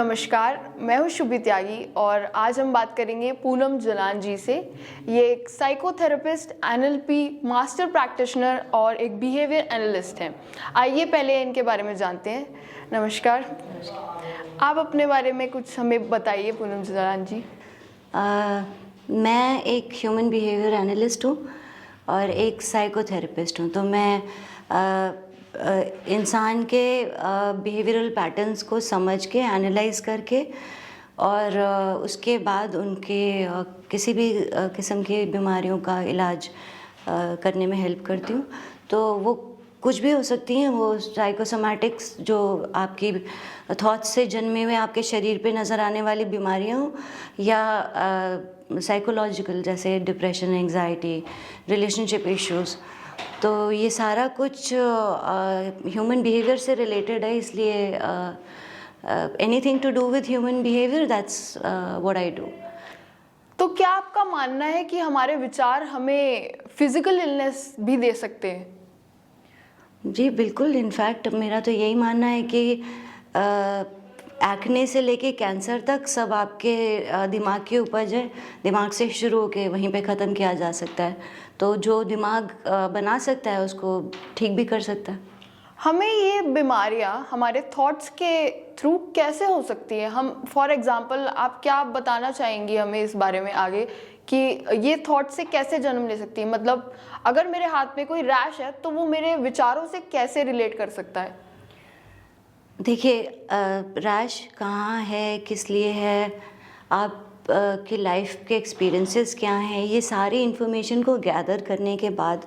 नमस्कार, मैं हूँ शुभी त्यागी और आज हम बात करेंगे पूनम जलान जी से। ये एक साइकोथेरेपिस्ट, एनएलपी मास्टर प्रैक्टिशनर और एक बिहेवियर एनालिस्ट हैं। आइए पहले इनके बारे में जानते हैं। नमस्कार। आप अपने बारे में कुछ हमें बताइए पूनम जलान जी। मैं एक ह्यूमन बिहेवियर एनालिस्ट हूँ और एक साइकोथेरेपिस्ट हूँ। तो मैं इंसान के बिहेवियरल पैटर्न्स को समझ के एनालाइज करके और उसके बाद उनके किसी भी किस्म की बीमारियों का इलाज करने में हेल्प करती हूँ। तो वो कुछ भी हो सकती हैं, वो साइकोसोमैटिक्स जो आपकी थॉट्स से जन्मे हुए आपके शरीर पे नज़र आने वाली बीमारियाँ हों, या साइकोलॉजिकल जैसे डिप्रेशन, एंग्जाइटी, रिलेशनशिप इश्यूज़। तो ये सारा कुछ ह्यूमन बिहेवियर से रिलेटेड है, इसलिए anything to do with human behaviour, that's what I do. तो क्या आपका मानना है कि हमारे विचार हमें फिजिकल इलनेस भी दे सकते हैं? जी बिल्कुल। इनफैक्ट मेरा तो यही मानना है कि एक्ने से लेके कैंसर तक सब आपके दिमाग की उपज है। दिमाग से शुरू होके वहीं पे ख़त्म किया जा सकता है। तो जो दिमाग बना सकता है उसको ठीक भी कर सकता है। हमें ये बीमारियां हमारे थॉट्स के थ्रू कैसे हो सकती है? हम फॉर एग्जांपल आप क्या बताना चाहेंगी हमें इस बारे में आगे कि ये थॉट से कैसे जन्म ले सकती है? मतलब अगर मेरे हाथ में कोई रैश है तो वो मेरे विचारों से कैसे रिलेट कर सकता है? देखिए, रैश कहाँ है, किस लिए है, आप की लाइफ के एक्सपीरियंसेस क्या हैं, ये सारी इन्फॉर्मेशन को गैदर करने के बाद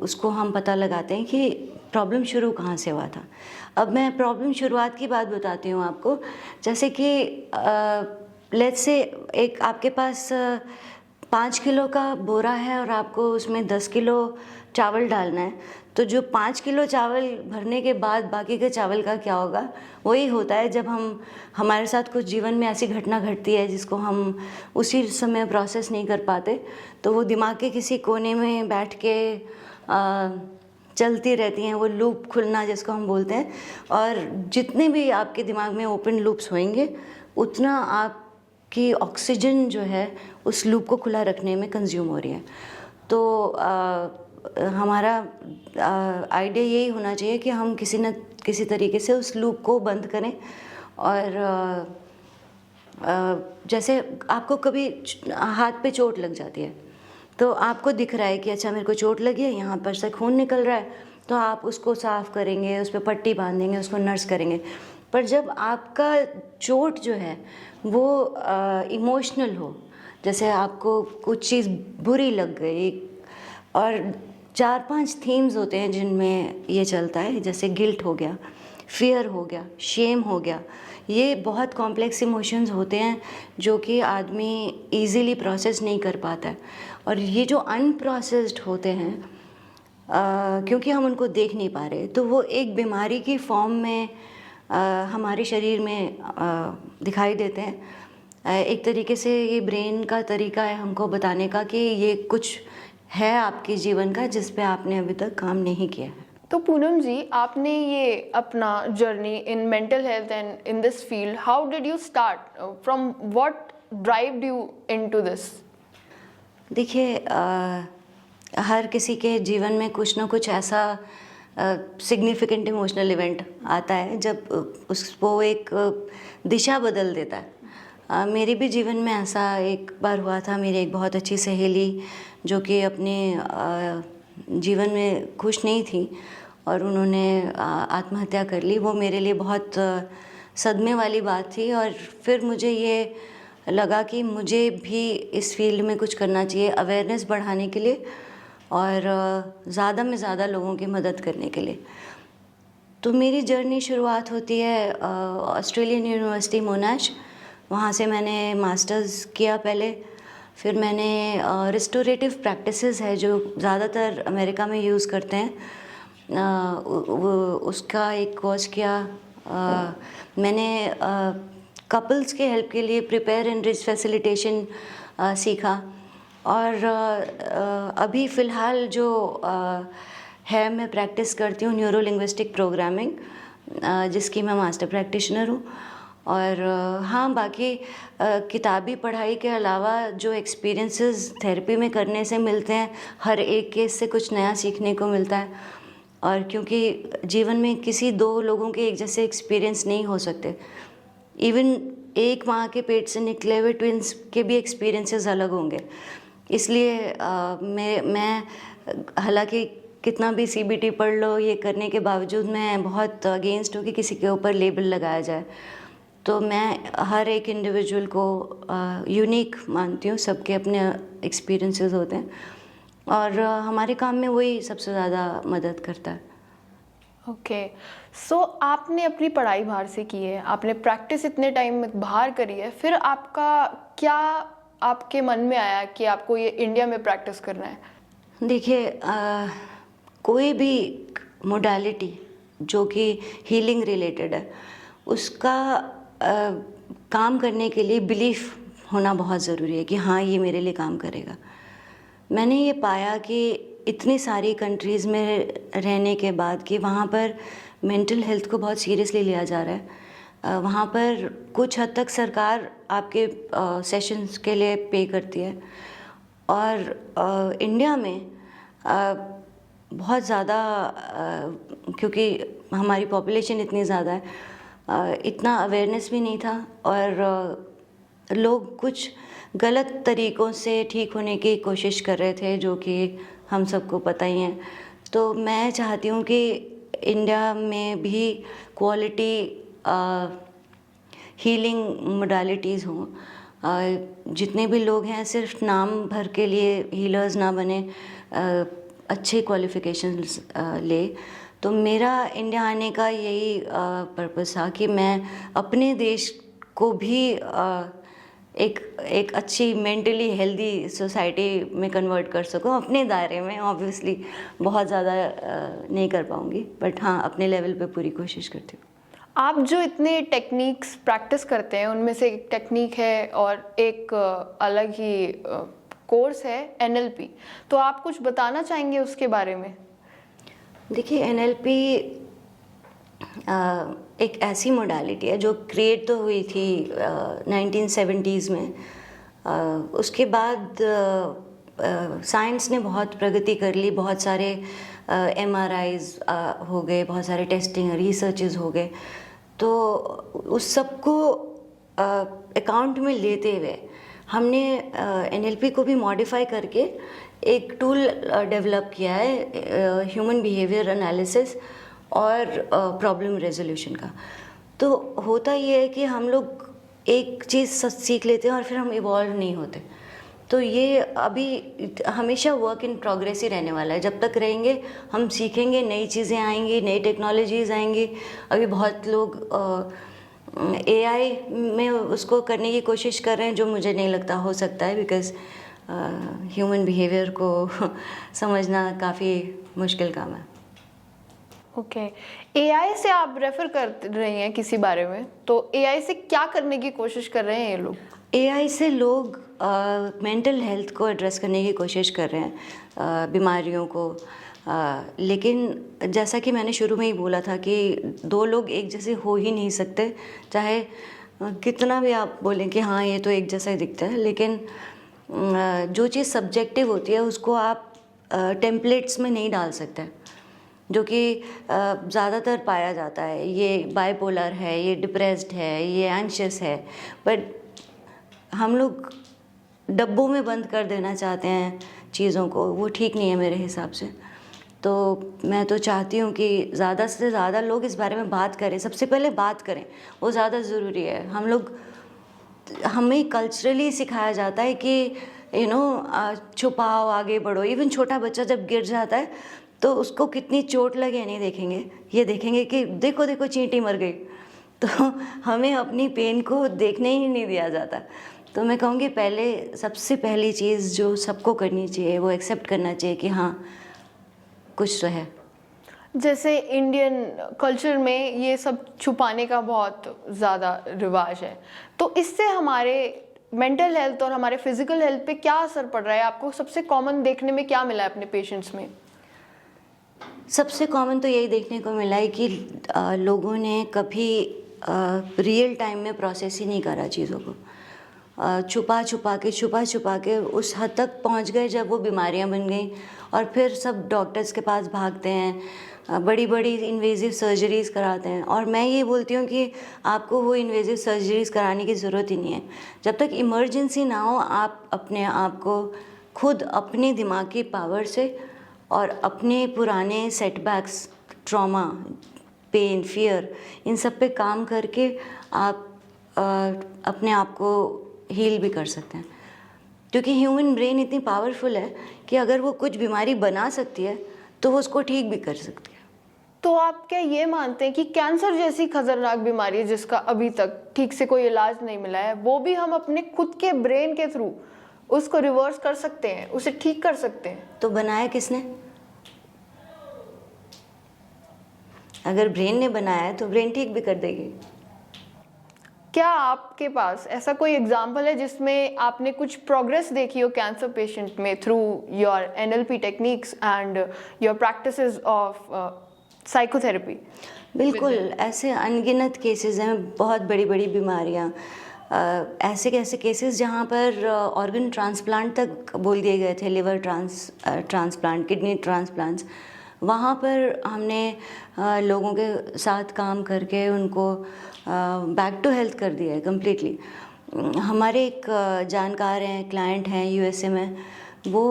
उसको हम पता लगाते हैं कि प्रॉब्लम शुरू कहाँ से हुआ था। अब मैं प्रॉब्लम शुरुआत की बात बताती हूँ आपको। जैसे कि लेट्स से एक आपके पास 5 किलो का बोरा है और आपको उसमें 10 किलो चावल डालना है। तो जो 5 किलो चावल भरने के बाद बाकी के चावल का क्या होगा, वही होता है जब हमारे साथ कुछ जीवन में ऐसी घटना घटती है जिसको हम उसी समय प्रोसेस नहीं कर पाते, तो वो दिमाग के किसी कोने में बैठ के चलती रहती हैं, वो लूप खुलना जिसको हम बोलते हैं। और जितने भी आपके दिमाग में ओपन लूप्स होंगे उतना आपकी ऑक्सीजन जो है उस लूप को खुला रखने में कंज्यूम हो रही है। तो हमारा आइडिया यही होना चाहिए कि हम किसी न किसी तरीके से उस लूप को बंद करें। और जैसे आपको कभी हाथ पे चोट लग जाती है तो आपको दिख रहा है कि अच्छा मेरे को चोट लगी है, यहाँ पर से खून निकल रहा है, तो आप उसको साफ़ करेंगे, उस पर पट्टी बांधेंगे, उसको नर्स करेंगे। पर जब आपका चोट जो है वो इमोशनल हो, जैसे आपको कुछ चीज़ बुरी लग गई, और 4-5 थीम्स होते हैं जिनमें ये चलता है, जैसे गिल्ट हो गया, फियर हो गया, शेम हो गया। ये बहुत कॉम्प्लेक्स इमोशंस होते हैं जो कि आदमी इजीली प्रोसेस नहीं कर पाता है। और ये जो अनप्रोसेस्ड होते हैं क्योंकि हम उनको देख नहीं पा रहे, तो वो एक बीमारी की फॉर्म में हमारे शरीर में दिखाई देते हैं। एक तरीके से ये ब्रेन का तरीका है हमको बताने का कि ये कुछ है आपके जीवन का जिस पे आपने अभी तक काम नहीं किया है। तो पूनम जी, आपने ये अपना journey in mental health and in this field, how did you start, from what derived you into this? देखिए, हर किसी के जीवन में कुछ ना कुछ ऐसा सिग्निफिकेंट इमोशनल इवेंट आता है जब उसको एक दिशा बदल देता है। मेरे भी जीवन में ऐसा एक बार हुआ था। मेरी एक बहुत अच्छी सहेली जो कि अपने जीवन में खुश नहीं थी और उन्होंने आत्महत्या कर ली। वो मेरे लिए बहुत सदमे वाली बात थी और फिर मुझे ये लगा कि मुझे भी इस फील्ड में कुछ करना चाहिए, अवेयरनेस बढ़ाने के लिए और ज़्यादा में ज़्यादा लोगों की मदद करने के लिए। तो मेरी जर्नी शुरुआत होती है ऑस्ट्रेलियन यूनिवर्सिटी मोनाश। वहाँ से मैंने मास्टर्स किया पहले। फिर मैंने रिस्टोरेटिव प्रैक्टिसेस है जो ज़्यादातर अमेरिका में यूज़ करते हैं, उसका एक कोर्स किया। मैंने कपल्स के हेल्प के लिए प्रिपेयर एंड रिच फैसिलिटेशन सीखा। और अभी फ़िलहाल जो है मैं प्रैक्टिस करती हूँ न्यूरो लिंग्विस्टिक प्रोग्रामिंग, जिसकी मैं मास्टर प्रैक्टिशनर हूँ। और हाँ, बाकी किताबी पढ़ाई के अलावा जो एक्सपीरियंसेस थेरेपी में करने से मिलते हैं, हर एक केस से कुछ नया सीखने को मिलता है। और क्योंकि जीवन में किसी दो लोगों के एक जैसे एक्सपीरियंस नहीं हो सकते, इवन एक माँ के पेट से निकले हुए ट्विंस के भी एक्सपीरियंसेस अलग होंगे। इसलिए मैं हालांकि कितना भी सीबीटी पढ़ लो, ये करने के बावजूद मैं बहुत अगेंस्ट हूँ कि किसी के ऊपर लेबल लगाया जाए। तो मैं हर एक इंडिविजुअल को यूनिक मानती हूँ, सबके अपने एक्सपीरियंसेस होते हैं और हमारे काम में वही सबसे ज़्यादा मदद करता है। ओके, सो आपने अपनी पढ़ाई बाहर से की है, आपने प्रैक्टिस इतने टाइम में बाहर करी है, फिर आपका क्या आपके मन में आया कि आपको ये इंडिया में प्रैक्टिस करना है? देखिए, कोई भी मोडालिटी जो कि हीलिंग रिलेटेड है, उसका काम करने के लिए बिलीफ होना बहुत ज़रूरी है कि हाँ, ये मेरे लिए काम करेगा। मैंने ये पाया कि इतनी सारी कंट्रीज़ में रहने के बाद कि वहाँ पर मेंटल हेल्थ को बहुत सीरियसली लिया जा रहा है। वहाँ पर कुछ हद तक सरकार आपके सेशंस के लिए पे करती है और इंडिया में बहुत ज़्यादा क्योंकि हमारी पॉपुलेशन इतनी ज़्यादा है, इतना अवेयरनेस भी नहीं था और लोग कुछ गलत तरीक़ों से ठीक होने की कोशिश कर रहे थे, जो कि हम सबको पता ही है। तो मैं चाहती हूँ कि इंडिया में भी क्वालिटी हीलिंग मोडालिटीज़ हों। जितने भी लोग हैं सिर्फ नाम भर के लिए हीलर्स ना बने, अच्छे क्वालिफ़िकेशंस ले। तो मेरा इंडिया आने का यही पर्पस था कि मैं अपने देश को भी एक अच्छी मेंटली हेल्दी सोसाइटी में कन्वर्ट कर सकूं अपने दायरे में। ऑब्वियसली बहुत ज़्यादा नहीं कर पाऊंगी, बट हाँ, अपने लेवल पे पूरी कोशिश करती हूँ। आप जो इतने टेक्निक्स प्रैक्टिस करते हैं, उनमें से एक टेक्निक है और एक अलग ही कोर्स है NLP, तो आप कुछ बताना चाहेंगे उसके बारे में? देखिए, NLP एक ऐसी मोडालिटी है जो क्रिएट तो हुई थी 1970s में। उसके बाद साइंस ने बहुत प्रगति कर ली, बहुत सारे MRIs हो गए, बहुत सारे टेस्टिंग रिसर्चेस हो गए। तो उस सब को अकाउंट में लेते हुए हमने NLP को भी मॉडिफाई करके एक टूल डेवलप किया है, ह्यूमन बिहेवियर एनालिसिस और प्रॉब्लम रेजोल्यूशन का। तो होता ये है कि हम लोग एक चीज़ सीख लेते हैं और फिर हम इवॉल्व नहीं होते। तो ये अभी हमेशा वर्क इन प्रोग्रेस ही रहने वाला है। जब तक रहेंगे हम सीखेंगे, नई चीज़ें आएंगी, नई टेक्नोलॉजीज़ आएंगी। अभी बहुत लोग AI में उसको करने की कोशिश कर रहे हैं, जो मुझे नहीं लगता हो सकता है, बिकॉज़ ह्यूमन बिहेवियर को समझना काफ़ी मुश्किल काम है। ओके, AI से आप रेफ़र कर रही हैं किसी बारे में, तो AI से क्या करने की कोशिश कर रहे हैं ये लोग? AI से लोग मेंटल हेल्थ को एड्रेस करने की कोशिश कर रहे हैं, बीमारियों को। लेकिन जैसा कि मैंने शुरू में ही बोला था कि दो लोग एक जैसे हो ही नहीं सकते, चाहे कितना भी आप बोलें कि हाँ, ये तो एक जैसा ही दिखता है। लेकिन जो चीज़ सब्जेक्टिव होती है उसको आप टेम्पलेट्स में नहीं डाल सकते, जो कि ज़्यादातर पाया जाता है। ये बाइपोलर है, ये डिप्रेस्ड है, ये एंग्शियस है, बट हम लोग डब्बों में बंद कर देना चाहते हैं चीज़ों को। वो ठीक नहीं है मेरे हिसाब से। तो मैं तो चाहती हूँ कि ज़्यादा से ज़्यादा लोग इस बारे में बात करें, सबसे पहले बात करें, वो ज़्यादा ज़रूरी है। हमें कल्चरली सिखाया जाता है कि छुपाओ, आगे बढ़ो। इवन छोटा बच्चा जब गिर जाता है तो उसको कितनी चोट लगे नहीं देखेंगे, ये देखेंगे कि देखो देखो चींटी मर गई। तो हमें अपनी पेन को देखने ही नहीं दिया जाता। तो मैं कहूँगी पहले सबसे पहली चीज़ जो सबको करनी चाहिए वो एक्सेप्ट करना चाहिए कि हाँ, कुछ तो है। जैसे इंडियन कल्चर में ये सब छुपाने का बहुत ज़्यादा रिवाज है, तो इससे हमारे मेंटल हेल्थ और हमारे फिजिकल हेल्थ पे क्या असर पड़ रहा है? आपको सबसे कॉमन देखने में क्या मिला है अपने पेशेंट्स में? सबसे कॉमन तो यही देखने को मिला है कि लोगों ने कभी रियल टाइम में प्रोसेस ही नहीं करा चीज़ों को, छुपा छुपा के उस हद तक पहुंच गए जब वो बीमारियां बन गई, और फिर सब डॉक्टर्स के पास भागते हैं, बड़ी बड़ी इन्वेजिव सर्जरीज कराते हैं। और मैं ये बोलती हूँ कि आपको वो इन्वेजिव सर्जरीज कराने की ज़रूरत ही नहीं है। जब तक इमरजेंसी ना हो, आप अपने आप को खुद अपने दिमाग की पावर से और अपने पुराने सेटबैक्स, ट्रॉमा, पेन, फियर, इन सब पे काम करके आप अपने आप को हील भी कर सकते हैं। क्योंकि ह्यूमन ब्रेन इतनी पावरफुल है कि अगर वो कुछ बीमारी बना सकती है तो वो उसको ठीक भी कर सकती है। तो आप क्या ये मानते हैं कि कैंसर जैसी खतरनाक बीमारी है जिसका अभी तक ठीक से कोई इलाज नहीं मिला है, वो भी हम अपने खुद के ब्रेन के थ्रू उसको रिवर्स कर सकते हैं, उसे ठीक कर सकते हैं? तो बनाया किसने? अगर ब्रेन ने बनाया है तो ब्रेन ठीक भी कर देगी। क्या आपके पास ऐसा कोई एग्जाम्पल है जिसमें आपने कुछ प्रोग्रेस देखी हो कैंसर पेशेंट में through your NLP techniques and your practices of psychotherapy? बिल्कुल, ऐसे अनगिनत केसेस हैं, बहुत बड़ी बड़ी बीमारियां, ऐसे केसेस जहाँ पर ऑर्गन ट्रांसप्लांट तक बोल दिए गए थे, लिवर ट्रांसप्लांट, किडनी ट्रांसप्लांट्स। वहाँ पर हमने लोगों के साथ काम करके उनको बैक टू हेल्थ कर दिया है कम्प्लीटली। हमारे एक जानकार हैं, क्लाइंट हैं USA में, वो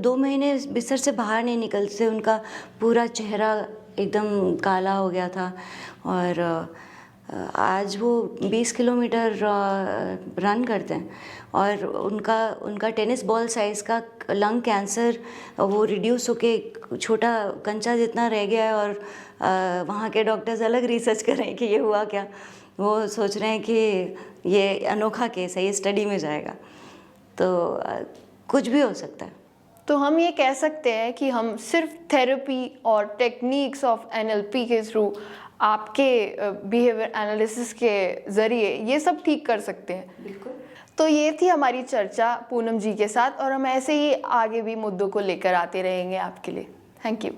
2 महीने बिस्तर से बाहर नहीं निकलते, उनका पूरा चेहरा एकदम काला हो गया था, और आज वो 20 किलोमीटर रन करते हैं, और उनका टेनिस बॉल साइज़ का लंग कैंसर वो रिड्यूस होके छोटा कंचा जितना रह गया है। और वहाँ के डॉक्टर्स अलग रिसर्च कर रहे हैं कि ये हुआ क्या। वो सोच रहे हैं कि ये अनोखा केस है, ये स्टडी में जाएगा, तो कुछ भी हो सकता है। तो हम ये कह सकते हैं कि हम सिर्फ थेरेपी और टेक्निक्स ऑफ NLP के थ्रू, आपके बिहेवियर एनालिसिस के ज़रिए ये सब ठीक कर सकते हैं। बिल्कुल। तो ये थी हमारी चर्चा पूनम जी के साथ, और हम ऐसे ही आगे भी मुद्दों को लेकर आते रहेंगे आपके लिए। Thank you.